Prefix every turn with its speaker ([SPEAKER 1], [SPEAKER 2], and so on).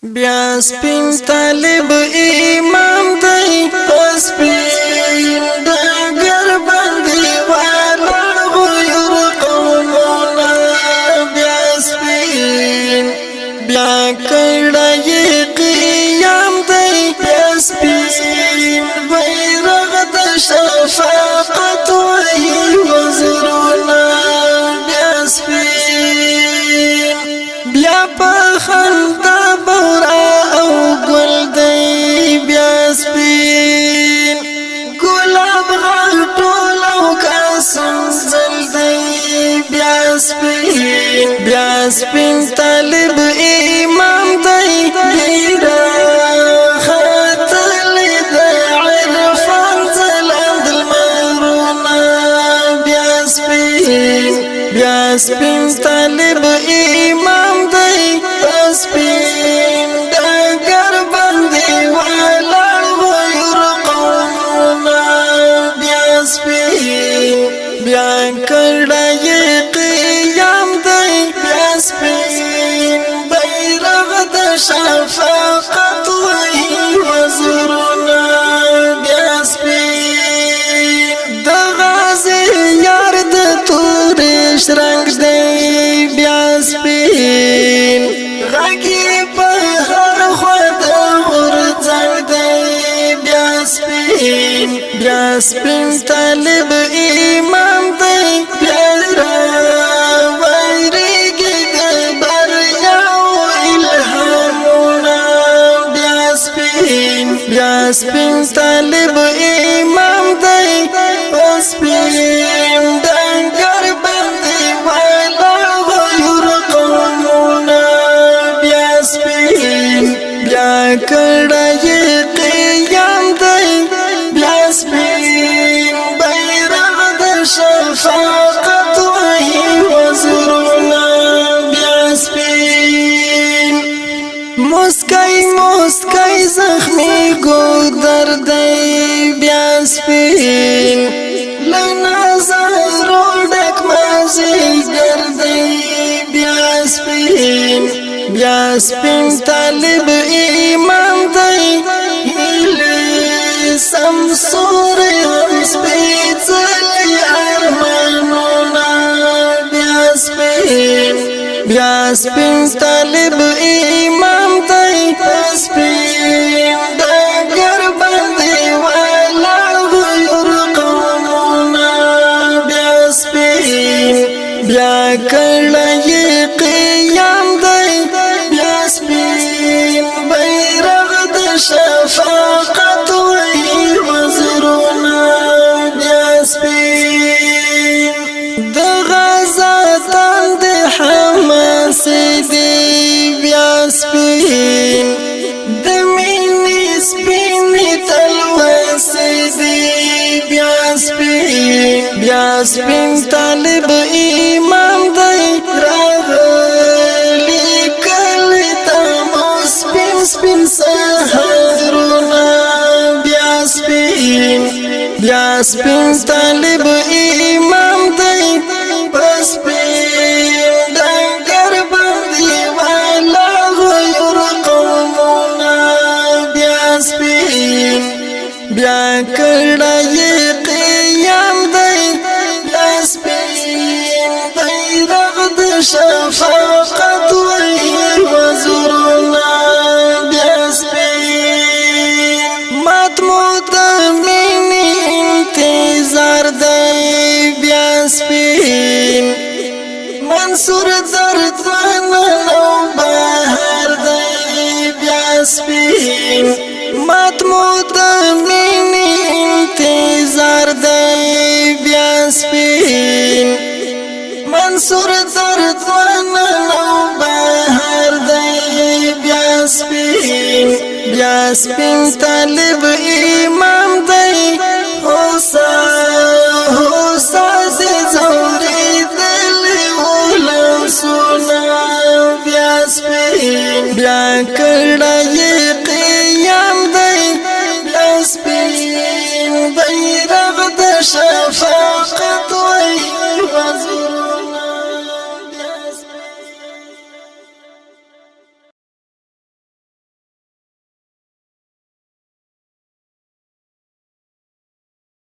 [SPEAKER 1] بیا سپین طالب امام دی سپین دگر باندې ولاړ غیر قومونه بیا سپین بیا کړه قیام دی بیا سپین بیرغ د شفاقت وهي وزرونه بیا سپین بیا په خندا بیا سپین طالب امام دی ډیرا خطل د عرفان زلند المغرونا بیا سپین طالب امام دی سپین دگر باندې ولاړ غیر قومنا بیا سپین بیا کړه سپین بیرغ د شفاقت وهي وزرونه بیا سپین د غازی یار د تورش رنگ دی بیا سپین غږی په هر خوا د غورځنګ دی بیا سپین طالب امام دی بیا سپین طالب امام دی سپین دنګر باندې ولاړ غیر قومونه بیا سپین بیا کړه قیام دی بیا سپین بیرغ د شفاقت وهي وزرونه بیا سپین مسکای زخمی گودر دی بیا سپین لنظر ډک مازیګر دی بیا سپین طالب امام دی سمسور هم سپیڅلی ارمانونه بیا سپین طالب امام دی سپین دگر باندې ولاړ غیر قومونه بیا سپین بیا کړه قیام دی بیا سپین بیرغ د شفاقت وهي وزرونه بیا سپین د غزا تند حماس دی بیا سپین د مینې سپین تلوس دی بیا سپین طالب امام دی راغلی کل تمو سپین سهرونه بیا سپین طالب امام دی سپین دنګر باندې ولاړ غیر قومونه بیا سپین بیا کړه قیام دی بیا سپین بیرغ د شفاقت وهي وزرونه بیا سپین ماتمو د مینې انتظار دی بیا سپین منصور دردمن او بهر دی بیا سپین ماتمو د مینې انتظار دی بیا سپین منصور دردمن او بهر دی بیا سپین طالب امام دی هوسا زوري دل ولسونه بیا کړه قیام دی بیا سپین بیرغ د شفاقت وهي وزرونه